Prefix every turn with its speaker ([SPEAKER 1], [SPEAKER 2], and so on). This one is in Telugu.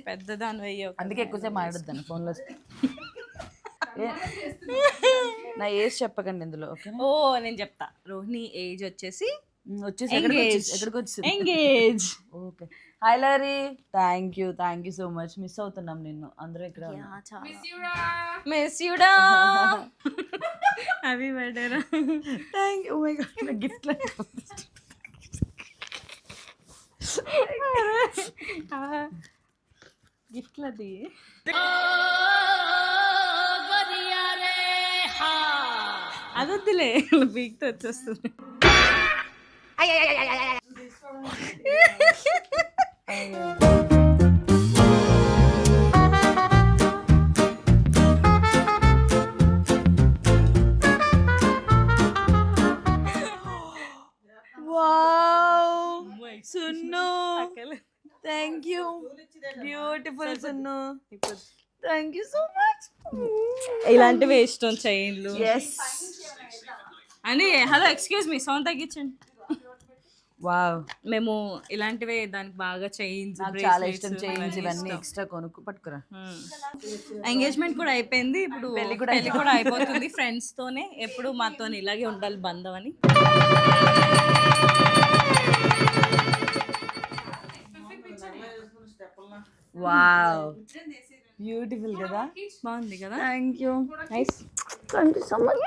[SPEAKER 1] పెద్దదాని వెయ్యి.
[SPEAKER 2] అందుకే ఎక్కువసేపు మాట్లాడద్దాను ఫోన్లో వస్తే. నా ఏజ్ చెప్పకండి ఇందులో, ఓకే?
[SPEAKER 1] ఓ నేను చెప్తా. రోహిణి ఏజ్ వచ్చేసి
[SPEAKER 2] ఎక్కడికి వచ్చింది?
[SPEAKER 1] Engage.
[SPEAKER 2] Okay. Hi Lahari, thank you so much. Miss అవుతున్నాం నిన్ను, అందరూ ఇక్కడ.
[SPEAKER 1] మిస్ యూడా. హ్యాపీ బర్త్డే రా.
[SPEAKER 2] Thank you. Oh my god, నా గిఫ్ట్
[SPEAKER 1] గిఫ్ట్లది. అదొద్దులే, బీక్తో వచ్చేస్తుంది.
[SPEAKER 2] Wow Sunnu, thank you. Beautiful Sunnu, thank you so much.
[SPEAKER 1] ఇలాంటివి ఇష్టం చైన్లు.
[SPEAKER 2] ఎస్
[SPEAKER 1] అని. హలో ఎక్స్క్యూజ్ మీ, సౌండ్ తగ్గించండి.
[SPEAKER 2] వావ్,
[SPEAKER 1] మేము ఇలాంటివే దానికి బాగా చైన్స్,
[SPEAKER 2] చాలా ఇష్టం చైన్స్, ఇవన్నీ ఎక్స్ట్రా కొనుక్కు పట్టుకురా.
[SPEAKER 1] ఎంగేజ్మెంట్ కూడా అయిపోయింది, ఇప్పుడు పెళ్లి కూడా అయిపోతుంది. ఫ్రెండ్స్ తోనే ఎప్పుడు మాతో ఇలాగే ఉండాలి బంధం అని.
[SPEAKER 2] వావ్, బ్యూటిఫుల్ కదా,
[SPEAKER 1] బాగుంది కదా.
[SPEAKER 2] Thank you
[SPEAKER 1] nice.
[SPEAKER 2] So much.